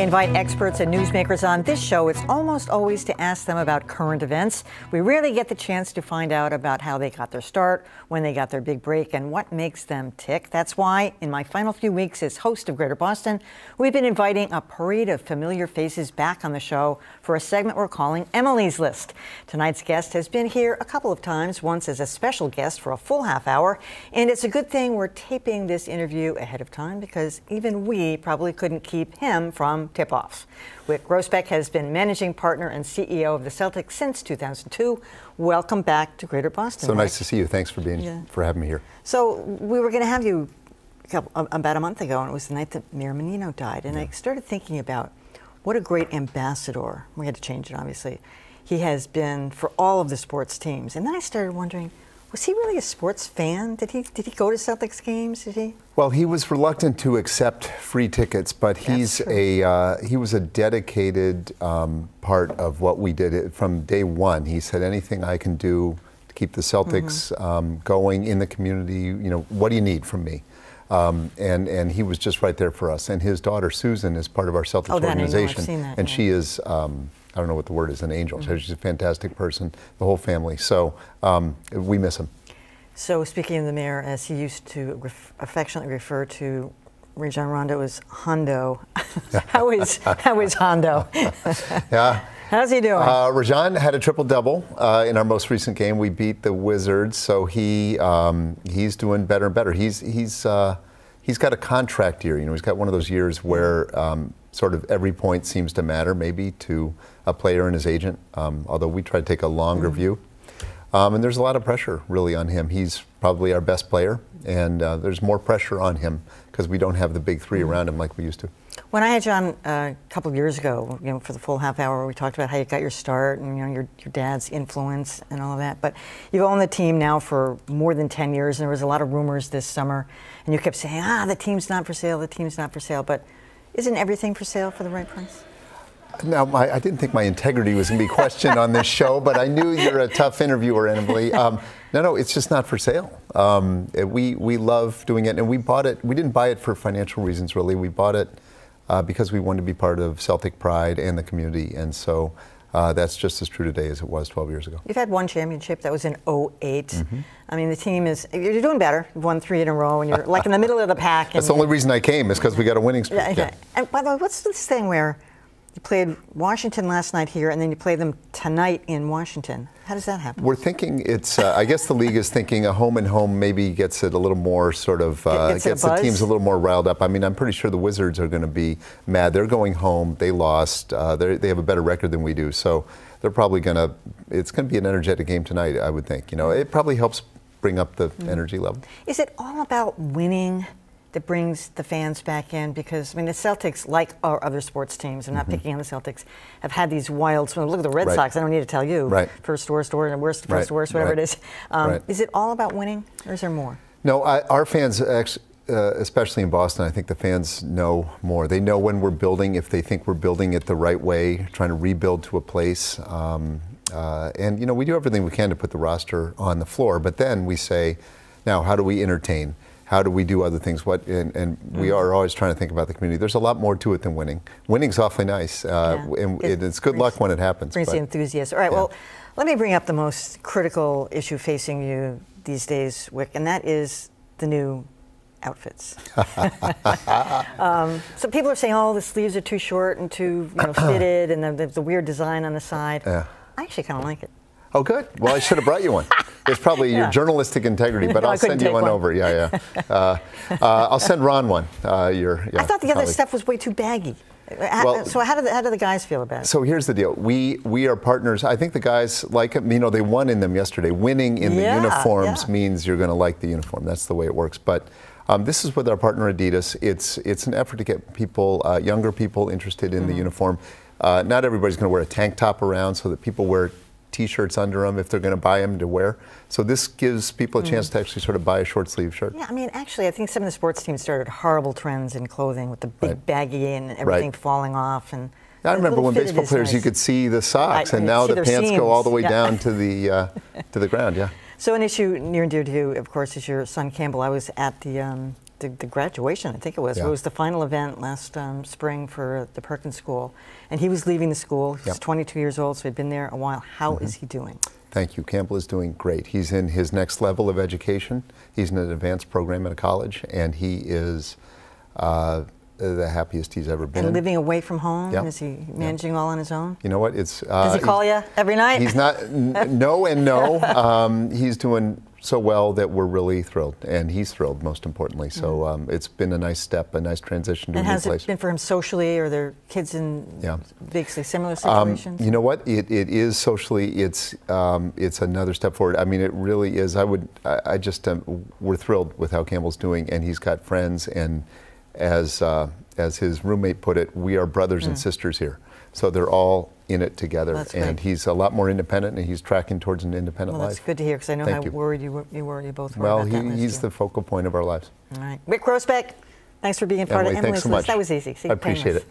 invite experts and newsmakers on this show, it's almost always to ask them about current events. We rarely get the chance to find out about how they got their start, when they got their big break, and what makes them tick. That's why, in my final few weeks as host of Greater Boston, we've been inviting a parade of familiar faces back on the show for a segment we're calling Emily's List. Tonight's guest has been here a couple of times, once as a special guest for a full half hour, and it's a good thing we're taping this interview ahead of time because even we probably couldn't keep him from tip-offs. Wyc Grousbeck has been managing partner and CEO of the Celtics since 2002. Welcome back to Greater Boston. So nice to see you. Thanks for having me here. So we were going to have you about a month ago, and it was the night that Mayor Menino died. And I started thinking about what a great ambassador, we had to change it obviously, he has been for all of the sports teams. And then I started wondering, was he really a sports fan? Did he go to Celtics games? Did he? Well, he was reluctant to accept free tickets, but he was a dedicated part of what we did from day one. He said, anything I can do to keep the Celtics going in the community, you know, what do you need from me? And he was just right there for us. And his daughter Susan is part of our Celtics organization, I've seen that, and she is. I don't know what the word is, an angel. She's a fantastic person, the whole family. So we miss him. So speaking of the mayor, as he used to affectionately refer to Rajon Rondo as Hondo, how is Hondo? Yeah. How's he doing? Rajon had a triple-double in our most recent game. We beat the Wizards, so he's doing better and better. He's got a contract year. You know, he's got one of those years where sort of every point seems to matter, maybe to a player and his agent. Although we try to take a longer view, and there's a lot of pressure really on him. He's probably our best player, and there's more pressure on him because we don't have the big three around him like we used to. When I had you on a couple of years ago, you know, for the full half hour, we talked about how you got your start and, you know, your dad's influence and all of that. But you've owned the team now for more than 10 years, and there was a lot of rumors this summer, and you kept saying, the team's not for sale, the team's not for sale. But isn't everything for sale for the right price? Now, I didn't think my integrity was going to be questioned on this show, but I knew you're a tough interviewer, Emily. No, it's just not for sale. We love doing it, and we bought it. We didn't buy it for financial reasons, really. We bought it because we wanted to be part of Celtic pride and the community, and so that's just as true today as it was 12 years ago. You've had one championship. That was in 2008. I mean, the team you're doing better. You've won 3 in a row, and you're like in the middle of the pack. That's the only reason I came is because we got a winning streak. Yeah. And by the way, what's this thing where you played Washington last night here, and then you play them tonight in Washington? How does that happen? We're thinking it's, I guess the league is thinking a home and home maybe gets it a little more sort of, gets the teams a little more riled up. I mean, I'm pretty sure the Wizards are going to be mad. They're going home. They lost. They have a better record than we do. So they're probably it's going to be an energetic game tonight, I would think. You know, it probably helps bring up the energy level. Is it all about winning that brings the fans back in? Because, I mean, the Celtics, like our other sports teams, I'm not picking on the Celtics, have had these wild swings. Look at the Red Sox, I don't need to tell you. First to worst, or worst to first to worst, whatever it is. Is it all about winning, or is there more? No, our fans, actually, especially in Boston, I think the fans know more. They know when we're building, if they think we're building it the right way, trying to rebuild to a place. And, you know, we do everything we can to put the roster on the floor, but then we say, now, how do we entertain? How do we do other things? And we are always trying to think about the community. There's a lot more to it than winning. Winning's awfully nice, and it's good luck when it happens. Brings the enthusiasm. All right, well, let me bring up the most critical issue facing you these days, Wyc, and that is the new outfits. So people are saying, the sleeves are too short and too fitted, and the weird design on the side. I actually kind of like it. Oh, good. Well, I should have brought you one. It's probably your journalistic integrity, but I'll send you one over. I'll send Ron one. I thought the other stuff was way too baggy. So how do the guys feel about it? So here's the deal. We are partners. I think the guys like it. You know, they won in them yesterday. Winning in the uniforms means you're going to like the uniform. That's the way it works. But this is with our partner Adidas. It's an effort to get people, younger people, interested in the uniform. Not everybody's going to wear a tank top around, so that people wear T-shirts under them if they're going to buy them to wear. So this gives people a chance to actually sort of buy a short sleeve shirt. Yeah, I mean, actually, I think some of the sports teams started horrible trends in clothing with the big baggy and everything falling off. And I remember when baseball players, you could see the socks, and now the pants go all the way down to the ground. Yeah. So an issue near and dear to you, of course, is your son Campbell. I was at the the graduation, I think it was. Yeah. It was the final event last spring for the Perkins School. And he was leaving the school. He's 22 years old, so he'd been there a while. How is he doing? Thank you. Campbell is doing great. He's in his next level of education. He's in an advanced program at a college, and he is the happiest he's ever been. And living away from home? Yep. Is he managing all on his own? You know what? It's Does he call you every night? He's not. No and no. He's doing so well that we're really thrilled, and he's thrilled, most importantly. So it's been a nice step, a nice transition to a new place. And has it been for him socially? Are there kids in basically similar situations? You know what? It is socially. It's another step forward. I mean, it really is. I just we're thrilled with how Campbell's doing, and he's got friends, and as his roommate put it, we are brothers and sisters here. So they're all in it together, and he's a lot more independent, and he's tracking towards an independent life. That's good to hear, because I know how worried you both were well, about that last he's year. the focal point of our lives. All right. Wyc Grousbeck, thanks for being part of Emily, thanks Emily's so List. much. That was easy. See, I appreciate painless. it.